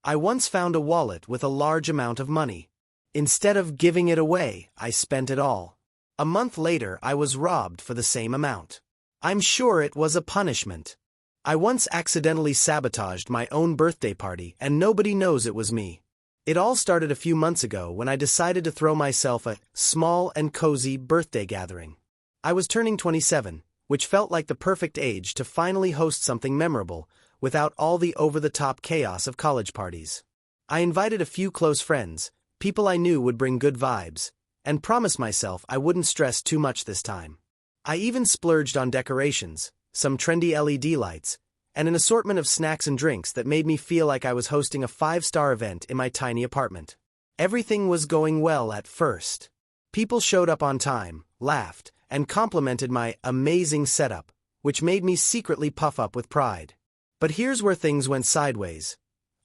I once found a wallet with a large amount of money. Instead of giving it away, I spent it all. A month later, I was robbed for the same amount. I'm sure it was a punishment. I once accidentally sabotaged my own birthday party, and nobody knows it was me. It all started a few months ago when I decided to throw myself a small and cozy birthday gathering. I was turning 27, which felt like the perfect age to finally host something memorable, without all the over-the-top chaos of college parties. I invited a few close friends, people I knew would bring good vibes, and promised myself I wouldn't stress too much this time. I even splurged on decorations, some trendy LED lights, and an assortment of snacks and drinks that made me feel like I was hosting a 5-star event in my tiny apartment. Everything was going well at first. People showed up on time, laughed, and complimented my amazing setup, which made me secretly puff up with pride. But here's where things went sideways.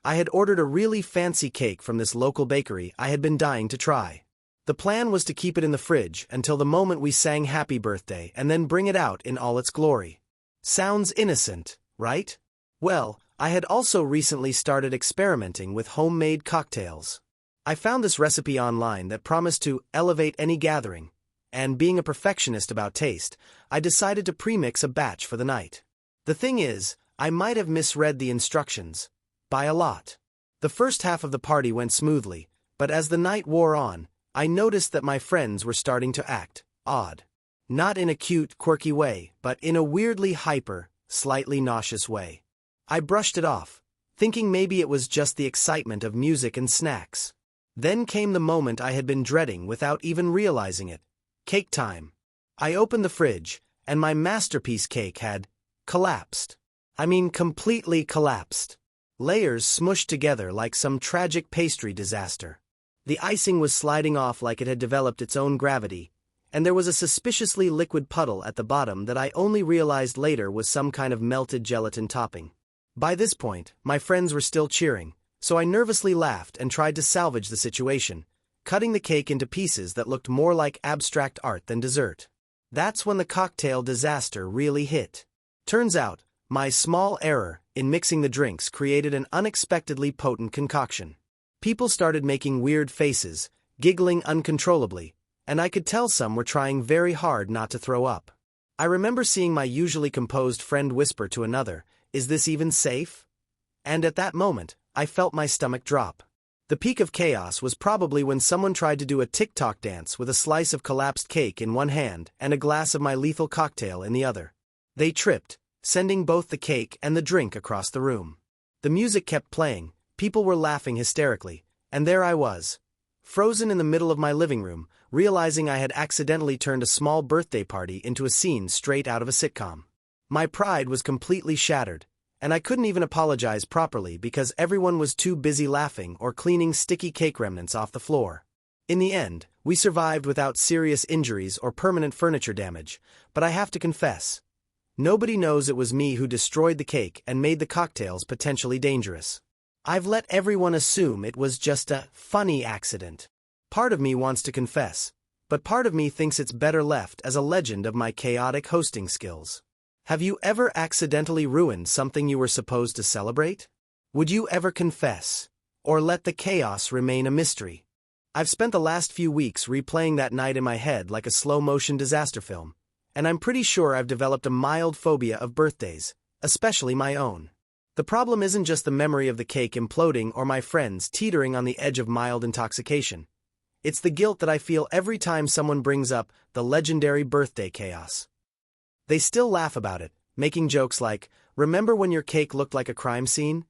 I had ordered a really fancy cake from this local bakery I had been dying to try. The plan was to keep it in the fridge until the moment we sang Happy Birthday and then bring it out in all its glory. Sounds innocent, right? Well, I had also recently started experimenting with homemade cocktails. I found this recipe online that promised to elevate any gathering, and being a perfectionist about taste, I decided to premix a batch for the night. The thing is, I might have misread the instructions by a lot. The first half of the party went smoothly, but as the night wore on, I noticed that my friends were starting to act odd. Not in a cute, quirky way, but in a weirdly hyper, slightly nauseous way. I brushed it off, thinking maybe it was just the excitement of music and snacks. Then came the moment I had been dreading without even realizing it. Cake time. I opened the fridge, and my masterpiece cake had collapsed. I mean, completely collapsed. Layers smushed together like some tragic pastry disaster. The icing was sliding off like it had developed its own gravity, and there was a suspiciously liquid puddle at the bottom that I only realized later was some kind of melted gelatin topping. By this point, my friends were still cheering, so I nervously laughed and tried to salvage the situation, cutting the cake into pieces that looked more like abstract art than dessert. That's when the cocktail disaster really hit. Turns out, my small error in mixing the drinks created an unexpectedly potent concoction. People started making weird faces, giggling uncontrollably, and I could tell some were trying very hard not to throw up. I remember seeing my usually composed friend whisper to another, "Is this even safe?" And at that moment, I felt my stomach drop. The peak of chaos was probably when someone tried to do a TikTok dance with a slice of collapsed cake in one hand and a glass of my lethal cocktail in the other. They tripped, sending both the cake and the drink across the room. The music kept playing, people were laughing hysterically, and there I was, frozen in the middle of my living room, realizing I had accidentally turned a small birthday party into a scene straight out of a sitcom. My pride was completely shattered, and I couldn't even apologize properly because everyone was too busy laughing or cleaning sticky cake remnants off the floor. In the end, we survived without serious injuries or permanent furniture damage, but I have to confess, nobody knows it was me who destroyed the cake and made the cocktails potentially dangerous. I've let everyone assume it was just a funny accident. Part of me wants to confess, but part of me thinks it's better left as a legend of my chaotic hosting skills. Have you ever accidentally ruined something you were supposed to celebrate? Would you ever confess, or let the chaos remain a mystery? I've spent the last few weeks replaying that night in my head like a slow-motion disaster film, and I'm pretty sure I've developed a mild phobia of birthdays, especially my own. The problem isn't just the memory of the cake imploding or my friends teetering on the edge of mild intoxication. It's the guilt that I feel every time someone brings up the legendary birthday chaos. They still laugh about it, making jokes like, "Remember when your cake looked like a crime scene?"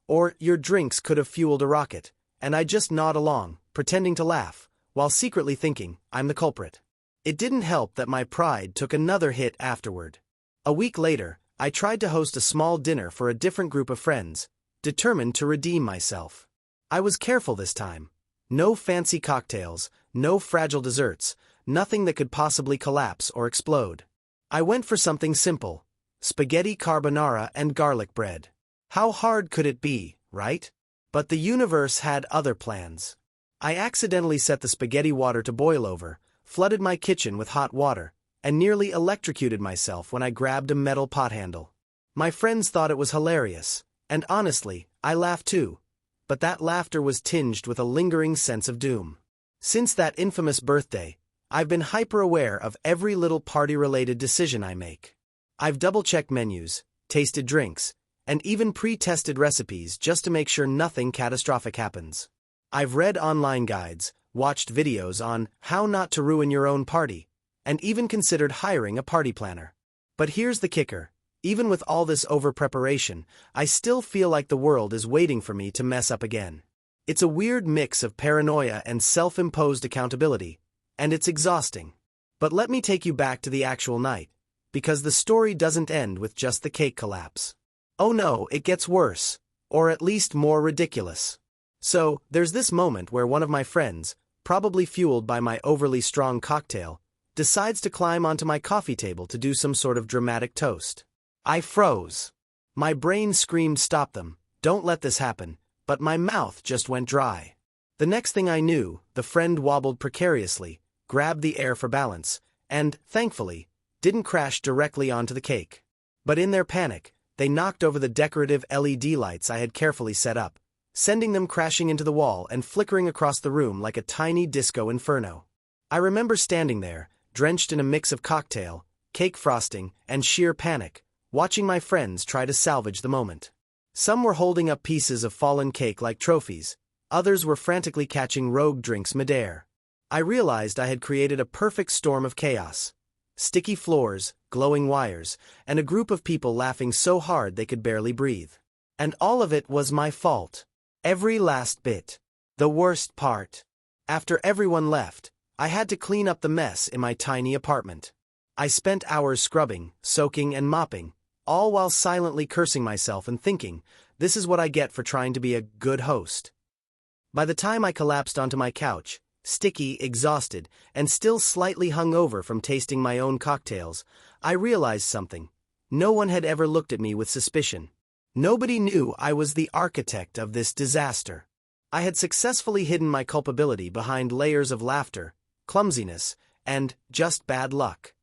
Or, "Your drinks could have fueled a rocket," and I just nod along, pretending to laugh, while secretly thinking I'm the culprit. It didn't help that my pride took another hit afterward. A week later, I tried to host a small dinner for a different group of friends, determined to redeem myself. I was careful this time. No fancy cocktails, no fragile desserts, nothing that could possibly collapse or explode. I went for something simple: spaghetti carbonara and garlic bread. How hard could it be, right? But the universe had other plans. I accidentally set the spaghetti water to boil over, flooded my kitchen with hot water, and nearly electrocuted myself when I grabbed a metal pot handle. My friends thought it was hilarious, and honestly, I laughed too. but that laughter was tinged with a lingering sense of doom. Since that infamous birthday, I've been hyper-aware of every little party-related decision I make. I've double-checked menus, tasted drinks, and even pre-tested recipes just to make sure nothing catastrophic happens. I've read online guides, watched videos on how not to ruin your own party, and even considered hiring a party planner. But here's the kicker. Even with all this over-preparation, I still feel like the world is waiting for me to mess up again. It's a weird mix of paranoia and self-imposed accountability, and it's exhausting. But let me take you back to the actual night, because the story doesn't end with just the cake collapse. Oh no, it gets worse, or at least more ridiculous. So, there's this moment where one of my friends, probably fueled by my overly strong cocktail, decides to climb onto my coffee table to do some sort of dramatic toast. I froze. My brain screamed, "Stop them, don't let this happen," but my mouth just went dry. The next thing I knew, the friend wobbled precariously, grabbed the air for balance, and, thankfully, didn't crash directly onto the cake. But in their panic, they knocked over the decorative LED lights I had carefully set up, sending them crashing into the wall and flickering across the room like a tiny disco inferno. I remember standing there, drenched in a mix of cocktail, cake frosting, and sheer panic, watching my friends try to salvage the moment. Some were holding up pieces of fallen cake like trophies, others were frantically catching rogue drinks midair. I realized I had created a perfect storm of chaos. Sticky floors, glowing wires, and a group of people laughing so hard they could barely breathe. And all of it was my fault. Every last bit. The worst part. After everyone left, I had to clean up the mess in my tiny apartment. I spent hours scrubbing, soaking, and mopping, all while silently cursing myself and thinking, this is what I get for trying to be a good host. By the time I collapsed onto my couch, sticky, exhausted, and still slightly hungover from tasting my own cocktails, I realized something. No one had ever looked at me with suspicion. Nobody knew I was the architect of this disaster. I had successfully hidden my culpability behind layers of laughter, clumsiness, and just bad luck.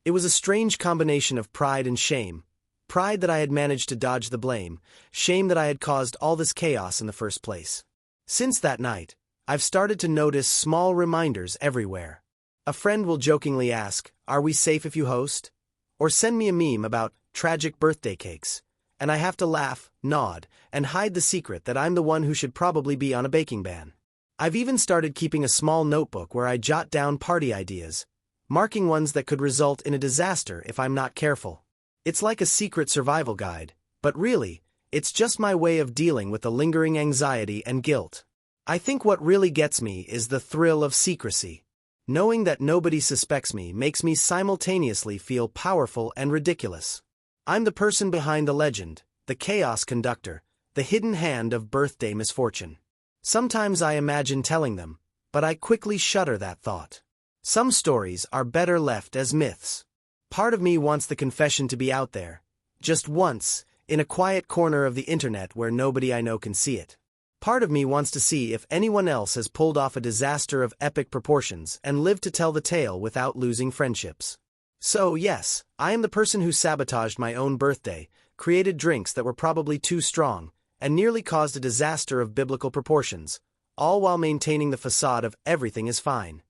It was a strange combination of pride and shame. Pride that I had managed to dodge the blame, shame that I had caused all this chaos in the first place. Since that night, I've started to notice small reminders everywhere. A friend will jokingly ask, "Are we safe if you host?" Or send me a meme about tragic birthday cakes, and I have to laugh, nod, and hide the secret that I'm the one who should probably be on a baking ban. I've even started keeping a small notebook where I jot down party ideas, marking ones that could result in a disaster if I'm not careful. It's like a secret survival guide, but really, it's just my way of dealing with the lingering anxiety and guilt. I think what really gets me is the thrill of secrecy. Knowing that nobody suspects me makes me simultaneously feel powerful and ridiculous. I'm the person behind the legend, the chaos conductor, the hidden hand of birthday misfortune. Sometimes I imagine telling them, but I quickly shudder that thought. Some stories are better left as myths. Part of me wants the confession to be out there, just once, in a quiet corner of the internet where nobody I know can see it. Part of me wants to see if anyone else has pulled off a disaster of epic proportions and lived to tell the tale without losing friendships. So yes, I am the person who sabotaged my own birthday, created drinks that were probably too strong, and nearly caused a disaster of biblical proportions, all while maintaining the facade of everything is fine.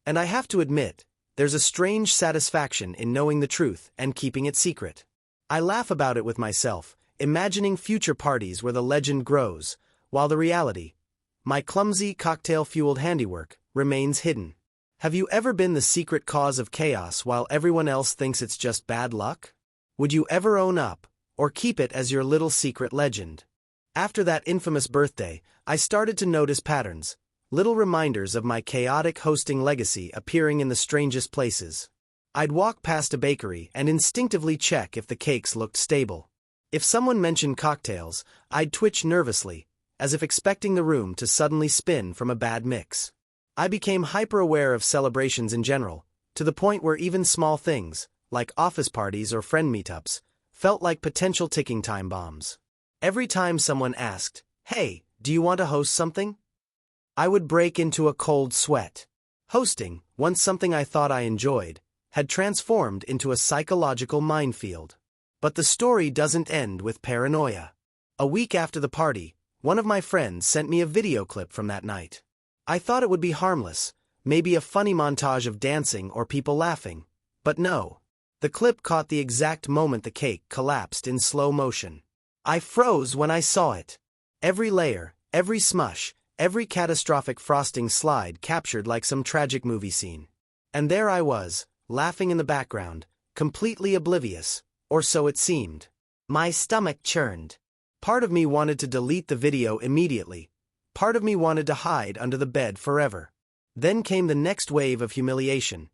And I have to admit, there's a strange satisfaction in knowing the truth and keeping it secret. I laugh about it with myself, imagining future parties where the legend grows, while the reality, my clumsy cocktail-fueled handiwork, remains hidden. Have you ever been the secret cause of chaos while everyone else thinks it's just bad luck? Would you ever own up, or keep it as your little secret legend? After that infamous birthday, I started to notice patterns, little reminders of my chaotic hosting legacy appearing in the strangest places. I'd walk past a bakery and instinctively check if the cakes looked stable. If someone mentioned cocktails, I'd twitch nervously, as if expecting the room to suddenly spin from a bad mix. I became hyper-aware of celebrations in general, to the point where even small things, like office parties or friend meetups, felt like potential ticking time bombs. Every time someone asked, "Hey, do you want to host something?" I would break into a cold sweat. Hosting, once something I thought I enjoyed, had transformed into a psychological minefield. But the story doesn't end with paranoia. A week after the party, One of my friends sent me a video clip from that night. I thought it would be harmless, maybe a funny montage of dancing or people laughing. But no. The clip caught the exact moment the cake collapsed in slow motion. I froze when I saw it. Every layer, every smush, every catastrophic frosting slide captured like some tragic movie scene. And there I was, laughing in the background, completely oblivious, or so it seemed. My stomach churned. Part of me wanted to delete the video immediately. Part of me wanted to hide under the bed forever. Then came the next wave of humiliation.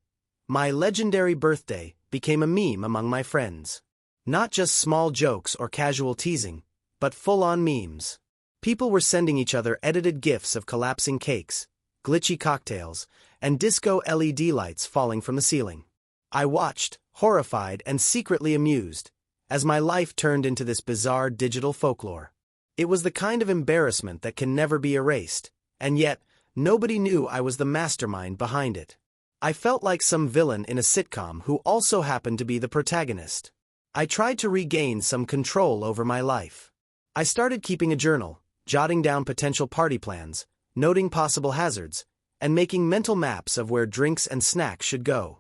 My legendary birthday became a meme among my friends. Not just small jokes or casual teasing, but full-on memes. People were sending each other edited GIFs of collapsing cakes, glitchy cocktails, and disco LED lights falling from the ceiling. I watched, horrified and secretly amused, as my life turned into this bizarre digital folklore. It was the kind of embarrassment that can never be erased, and yet, nobody knew I was the mastermind behind it. I felt like some villain in a sitcom who also happened to be the protagonist. I tried to regain some control over my life. I started keeping a journal, jotting down potential party plans, noting possible hazards, and making mental maps of where drinks and snacks should go.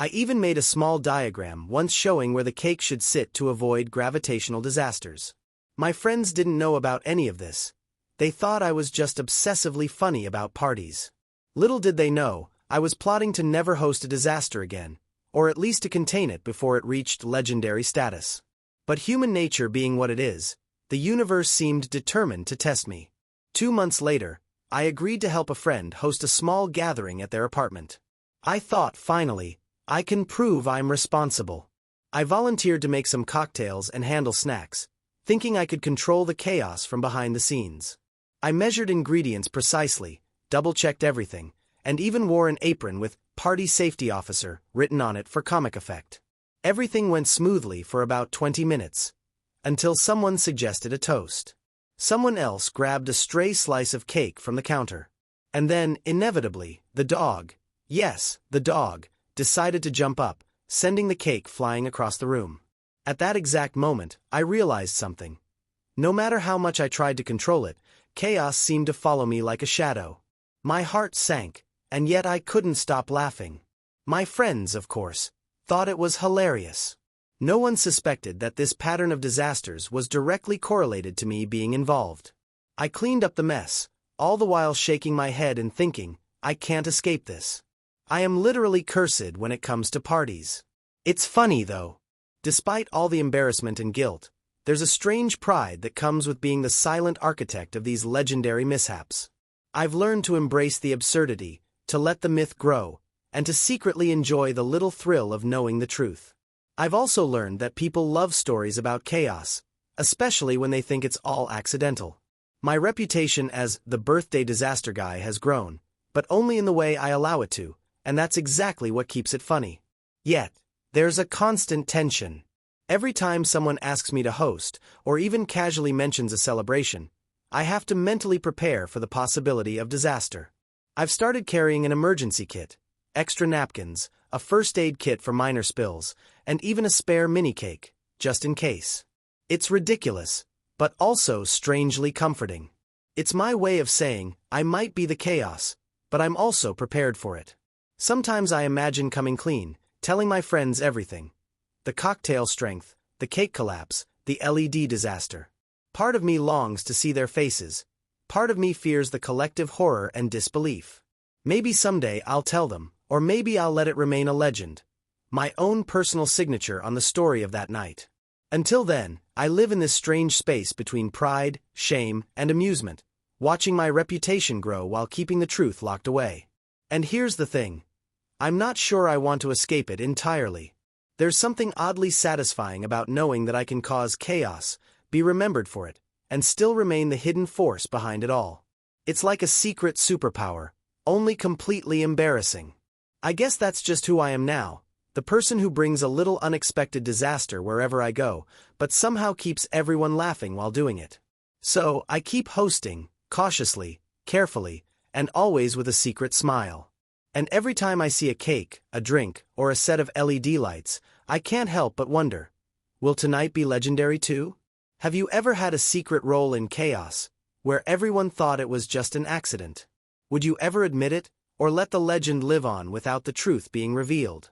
I even made a small diagram once showing where the cake should sit to avoid gravitational disasters. My friends didn't know about any of this. They thought I was just obsessively funny about parties. Little did they know, I was plotting to never host a disaster again, or at least to contain it before it reached legendary status. But human nature being what it is, the universe seemed determined to test me. 2 months later, I agreed to help a friend host a small gathering at their apartment. I thought, finally, I can prove I'm responsible. I volunteered to make some cocktails and handle snacks, thinking I could control the chaos from behind the scenes. I measured ingredients precisely, double-checked everything, and even wore an apron with "Party Safety Officer" written on it for comic effect. Everything went smoothly for about 20 minutes, until someone suggested a toast. Someone else grabbed a stray slice of cake from the counter. And then, inevitably, the dog, yes, the dog, decided to jump up, sending the cake flying across the room. At that exact moment, I realized something. No matter how much I tried to control it, chaos seemed to follow me like a shadow. My heart sank, and yet I couldn't stop laughing. My friends, of course, thought it was hilarious. No one suspected that this pattern of disasters was directly correlated to me being involved. I cleaned up the mess, all the while shaking my head and thinking, I can't escape this. I am literally cursed when it comes to parties. It's funny though. Despite all the embarrassment and guilt, there's a strange pride that comes with being the silent architect of these legendary mishaps. I've learned to embrace the absurdity, to let the myth grow, and to secretly enjoy the little thrill of knowing the truth. I've also learned that people love stories about chaos, especially when they think it's all accidental. My reputation as the birthday disaster guy has grown, but only in the way I allow it to, and that's exactly what keeps it funny. Yet, there's a constant tension. Every time someone asks me to host, or even casually mentions a celebration, I have to mentally prepare for the possibility of disaster. I've started carrying an emergency kit, extra napkins, a first aid kit for minor spills, and even a spare mini cake, just in case. It's ridiculous, but also strangely comforting. It's my way of saying, I might be the chaos, but I'm also prepared for it. Sometimes I imagine coming clean, telling my friends everything. The cocktail strength, the cake collapse, the LED disaster. Part of me longs to see their faces. Part of me fears the collective horror and disbelief. Maybe someday I'll tell them, or maybe I'll let it remain a legend. My own personal signature on the story of that night. Until then, I live in this strange space between pride, shame, and amusement, watching my reputation grow while keeping the truth locked away. And here's the thing. I'm not sure I want to escape it entirely. There's something oddly satisfying about knowing that I can cause chaos, be remembered for it, and still remain the hidden force behind it all. It's like a secret superpower, only completely embarrassing. I guess that's just who I am now, the person who brings a little unexpected disaster wherever I go, but somehow keeps everyone laughing while doing it. So, I keep hosting, cautiously, carefully, and always with a secret smile. And every time I see a cake, a drink, or a set of LED lights, I can't help but wonder, will tonight be legendary too? Have you ever had a secret role in chaos, where everyone thought it was just an accident. Would you ever admit it, or let the legend live on without the truth being revealed?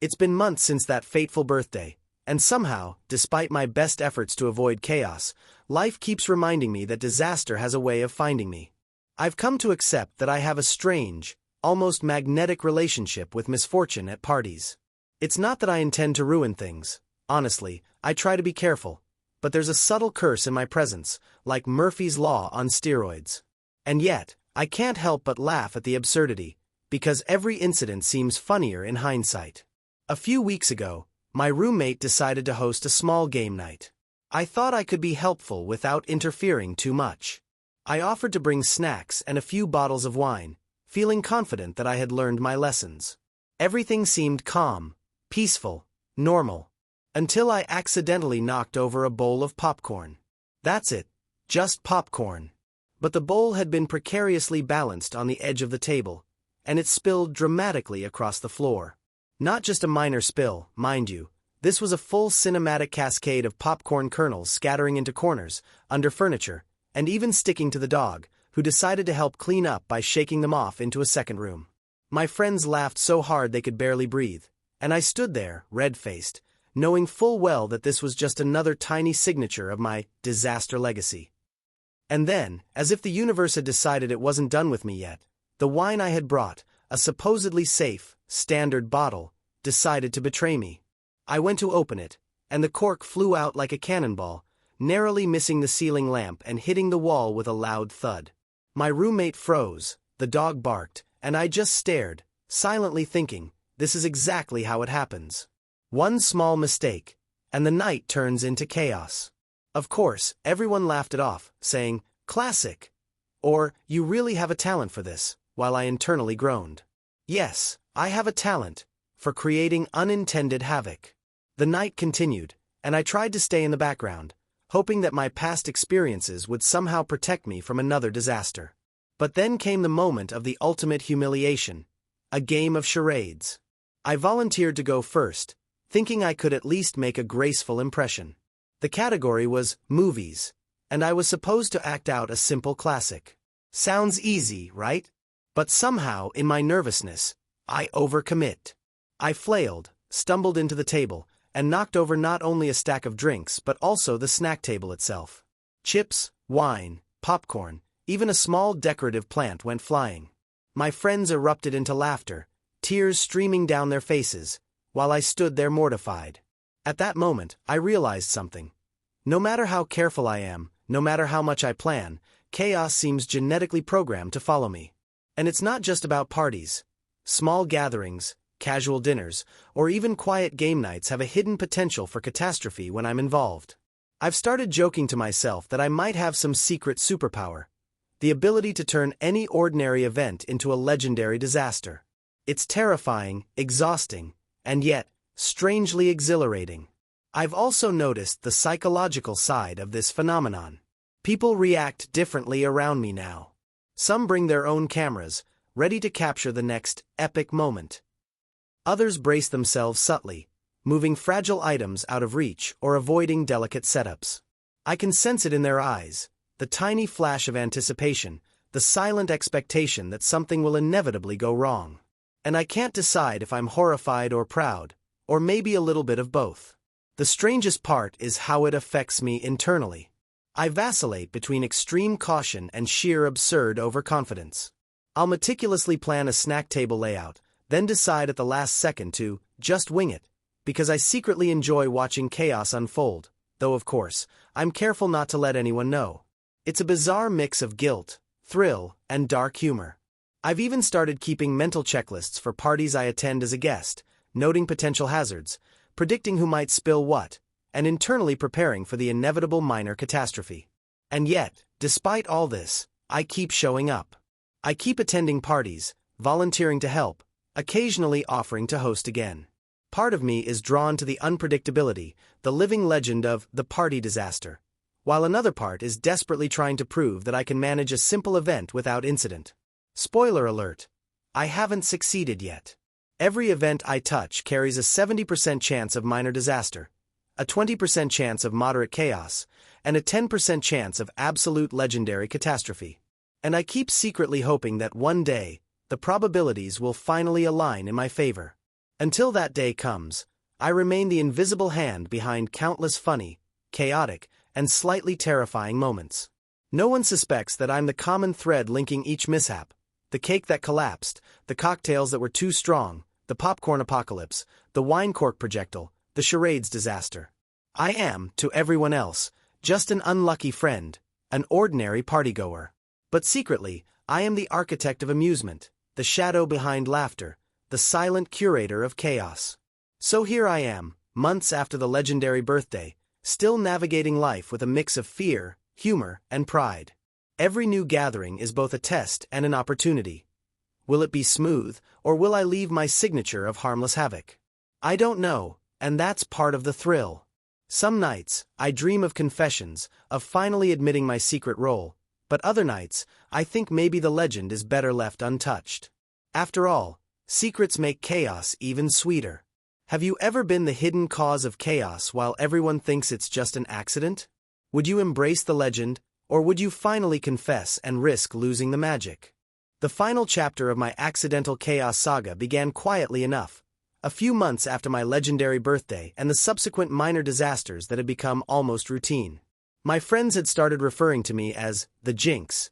It's been months since that fateful birthday, and somehow, despite my best efforts to avoid chaos, life keeps reminding me that disaster has a way of finding me. I've come to accept that I have a strange, almost magnetic relationship with misfortune at parties. It's not that I intend to ruin things. Honestly, I try to be careful, but there's a subtle curse in my presence, like Murphy's Law on steroids. And yet, I can't help but laugh at the absurdity, because every incident seems funnier in hindsight. A few weeks ago, my roommate decided to host a small game night. I thought I could be helpful without interfering too much. I offered to bring snacks and a few bottles of wine, feeling confident that I had learned my lessons. Everything seemed calm, peaceful, normal, until I accidentally knocked over a bowl of popcorn. That's it, just popcorn. But the bowl had been precariously balanced on the edge of the table, and it spilled dramatically across the floor. Not just a minor spill, mind you, this was a full cinematic cascade of popcorn kernels scattering into corners, under furniture, and even sticking to the dog, who decided to help clean up by shaking them off into a second room. My friends laughed so hard they could barely breathe, and I stood there, red-faced, knowing full well that this was just another tiny signature of my disaster legacy. And then, as if the universe had decided it wasn't done with me yet, the wine I had brought, a supposedly safe, standard bottle, decided to betray me. I went to open it, and the cork flew out like a cannonball, narrowly missing the ceiling lamp and hitting the wall with a loud thud. My roommate froze, the dog barked, and I just stared, silently thinking, this is exactly how it happens. One small mistake, and the night turns into chaos. Of course, everyone laughed it off, saying, "Classic," or "You really have a talent for this," while I internally groaned. Yes, I have a talent for creating unintended havoc. The night continued, and I tried to stay in the background, hoping that my past experiences would somehow protect me from another disaster. But then came the moment of the ultimate humiliation, a game of charades. I volunteered to go first, thinking I could at least make a graceful impression. The category was movies, and I was supposed to act out a simple classic. Sounds easy, right? But somehow, in my nervousness, I overcommit. I flailed, stumbled into the table, and knocked over not only a stack of drinks but also the snack table itself. Chips, wine, popcorn, even a small decorative plant went flying. My friends erupted into laughter, tears streaming down their faces, while I stood there mortified. At that moment, I realized something. No matter how careful I am, no matter how much I plan, chaos seems genetically programmed to follow me. And it's not just about parties. Small gatherings, casual dinners, or even quiet game nights have a hidden potential for catastrophe when I'm involved. I've started joking to myself that I might have some secret superpower, the ability to turn any ordinary event into a legendary disaster. It's terrifying, exhausting, and yet, strangely exhilarating. I've also noticed the psychological side of this phenomenon. People react differently around me now. Some bring their own cameras, ready to capture the next epic moment. Others brace themselves subtly, moving fragile items out of reach or avoiding delicate setups. I can sense it in their eyes, the tiny flash of anticipation, the silent expectation that something will inevitably go wrong. And I can't decide if I'm horrified or proud, or maybe a little bit of both. The strangest part is how it affects me internally. I vacillate between extreme caution and sheer absurd overconfidence. I'll meticulously plan a snack table layout, then decide at the last second to just wing it, because I secretly enjoy watching chaos unfold, though of course, I'm careful not to let anyone know. It's a bizarre mix of guilt, thrill, and dark humor. I've even started keeping mental checklists for parties I attend as a guest, noting potential hazards, predicting who might spill what, and internally preparing for the inevitable minor catastrophe. And yet, despite all this, I keep showing up. I keep attending parties, volunteering to help, occasionally offering to host again. Part of me is drawn to the unpredictability, the living legend of the party disaster, while another part is desperately trying to prove that I can manage a simple event without incident. Spoiler alert, I haven't succeeded yet. Every event I touch carries a 70% chance of minor disaster, a 20% chance of moderate chaos, and a 10% chance of absolute legendary catastrophe. And I keep secretly hoping that one day, the probabilities will finally align in my favor. Until that day comes, I remain the invisible hand behind countless funny, chaotic, and slightly terrifying moments. No one suspects that I'm the common thread linking each mishap: the cake that collapsed, the cocktails that were too strong, the popcorn apocalypse, the wine cork projectile, the charades disaster. I am, to everyone else, just an unlucky friend, an ordinary partygoer. But secretly, I am the architect of amusement, the shadow behind laughter, the silent curator of chaos. So here I am, months after the legendary birthday, still navigating life with a mix of fear, humor, and pride. Every new gathering is both a test and an opportunity. Will it be smooth, or will I leave my signature of harmless havoc? I don't know, and that's part of the thrill. Some nights, I dream of confessions, of finally admitting my secret role, but other nights, I think maybe the legend is better left untouched. After all, secrets make chaos even sweeter. Have you ever been the hidden cause of chaos while everyone thinks it's just an accident? Would you embrace the legend, or would you finally confess and risk losing the magic? The final chapter of my accidental chaos saga began quietly enough, a few months after my legendary birthday and the subsequent minor disasters that had become almost routine. My friends had started referring to me as the Jinx,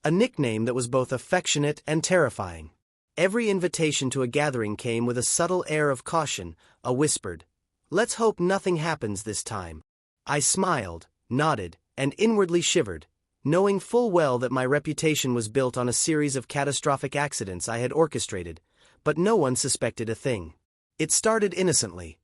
a nickname that was both affectionate and terrifying. Every invitation to a gathering came with a subtle air of caution, a whispered, "Let's hope nothing happens this time." I smiled, nodded, and inwardly shivered, knowing full well that my reputation was built on a series of catastrophic accidents I had orchestrated, but no one suspected a thing. It started innocently.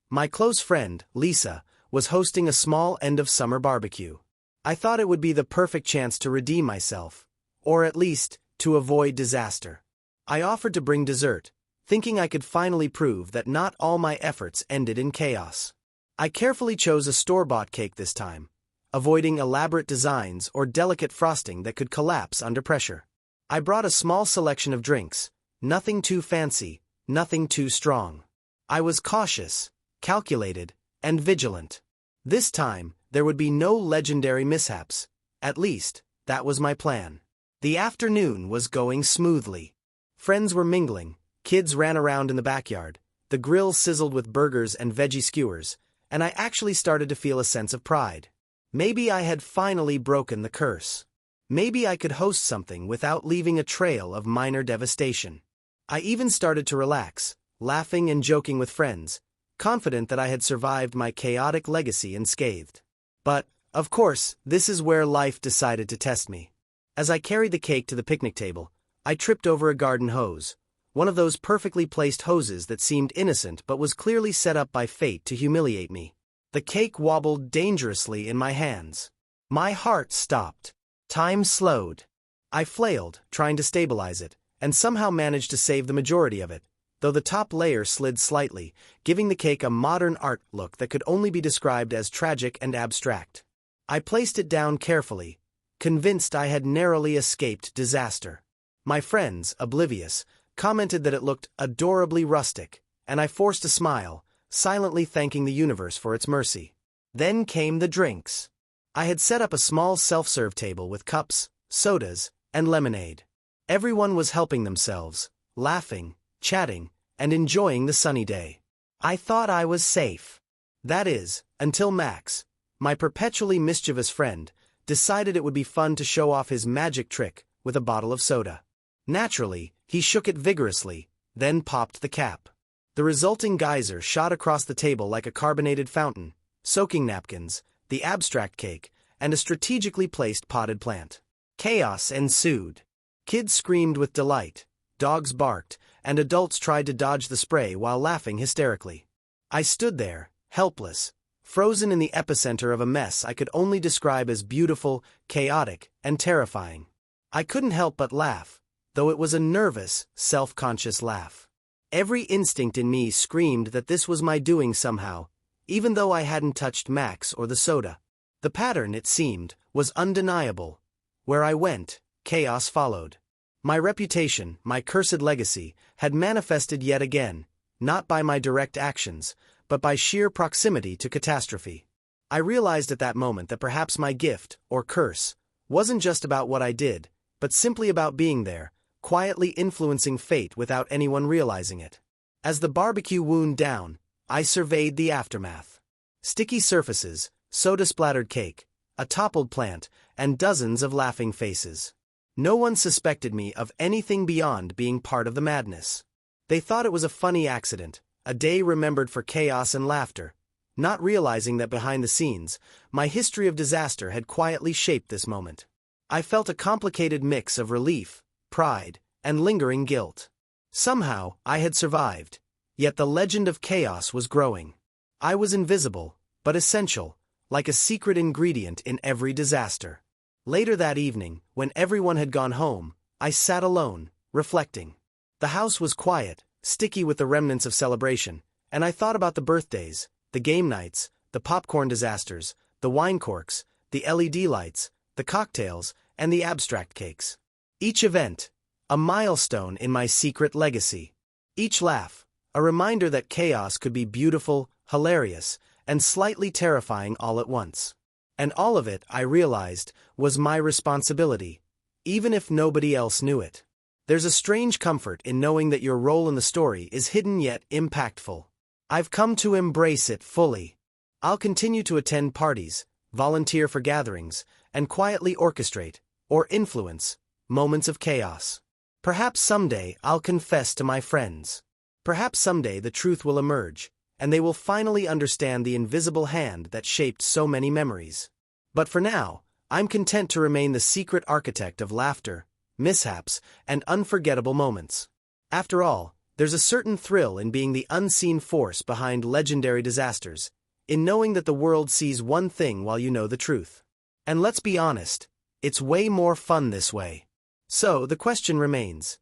My close friend, Lisa, was hosting a small end-of-summer barbecue. I thought it would be the perfect chance to redeem myself, or at least, to avoid disaster. I offered to bring dessert, thinking I could finally prove that not all my efforts ended in chaos. I carefully chose a store-bought cake this time, avoiding elaborate designs or delicate frosting that could collapse under pressure. I brought a small selection of drinks, nothing too fancy, nothing too strong. I was cautious, calculated, and vigilant. This time, there would be no legendary mishaps. At least, that was my plan. The afternoon was going smoothly. Friends were mingling, kids ran around in the backyard, the grill sizzled with burgers and veggie skewers, and I actually started to feel a sense of pride. Maybe I had finally broken the curse. Maybe I could host something without leaving a trail of minor devastation. I even started to relax, laughing and joking with friends, confident that I had survived my chaotic legacy unscathed. But, of course, this is where life decided to test me. As I carried the cake to the picnic table, I tripped over a garden hose, one of those perfectly placed hoses that seemed innocent but was clearly set up by fate to humiliate me. The cake wobbled dangerously in my hands. My heart stopped. Time slowed. I flailed, trying to stabilize it, and somehow managed to save the majority of it, though the top layer slid slightly, giving the cake a modern art look that could only be described as tragic and abstract. I placed it down carefully, convinced I had narrowly escaped disaster. My friends, oblivious, commented that it looked adorably rustic, and I forced a smile, silently thanking the universe for its mercy. Then came the drinks. I had set up a small self-serve table with cups, sodas, and lemonade. Everyone was helping themselves, laughing, chatting, and enjoying the sunny day. I thought I was safe. That is, until Max, my perpetually mischievous friend, decided it would be fun to show off his magic trick with a bottle of soda. Naturally, he shook it vigorously, then popped the cap. The resulting geyser shot across the table like a carbonated fountain, soaking napkins, the abstract cake, and a strategically placed potted plant. Chaos ensued. Kids screamed with delight, dogs barked, and adults tried to dodge the spray while laughing hysterically. I stood there, helpless, frozen in the epicenter of a mess I could only describe as beautiful, chaotic, and terrifying. I couldn't help but laugh, though it was a nervous, self-conscious laugh. Every instinct in me screamed that this was my doing somehow, even though I hadn't touched Max or the soda. The pattern, it seemed, was undeniable. Where I went, chaos followed. My reputation, my cursed legacy, had manifested yet again, not by my direct actions, but by sheer proximity to catastrophe. I realized at that moment that perhaps my gift, or curse, wasn't just about what I did, but simply about being there, quietly influencing fate without anyone realizing it. As the barbecue wound down, I surveyed the aftermath. Sticky surfaces, soda-splattered cake, a toppled plant, and dozens of laughing faces. No one suspected me of anything beyond being part of the madness. They thought it was a funny accident, a day remembered for chaos and laughter, not realizing that behind the scenes, my history of disaster had quietly shaped this moment. I felt a complicated mix of relief, pride, and lingering guilt. Somehow, I had survived, yet the legend of chaos was growing. I was invisible, but essential, like a secret ingredient in every disaster. Later that evening, when everyone had gone home, I sat alone, reflecting. The house was quiet, sticky with the remnants of celebration, and I thought about the birthdays, the game nights, the popcorn disasters, the wine corks, the LED lights, the cocktails, and the abstract cakes. Each event, a milestone in my secret legacy. Each laugh, a reminder that chaos could be beautiful, hilarious, and slightly terrifying all at once. And all of it, I realized, was my responsibility, even if nobody else knew it. There's a strange comfort in knowing that your role in the story is hidden yet impactful. I've come to embrace it fully. I'll continue to attend parties, volunteer for gatherings, and quietly orchestrate, or influence, moments of chaos. Perhaps someday I'll confess to my friends. Perhaps someday the truth will emerge, and they will finally understand the invisible hand that shaped so many memories. But for now, I'm content to remain the secret architect of laughter, mishaps, and unforgettable moments. After all, there's a certain thrill in being the unseen force behind legendary disasters, in knowing that the world sees one thing while you know the truth. And let's be honest, it's way more fun this way. So, the question remains.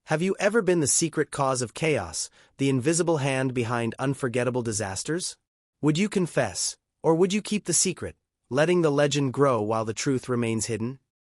Have you ever been the secret cause of chaos, the invisible hand behind unforgettable disasters? Would you confess, or would you keep the secret, letting the legend grow while the truth remains hidden?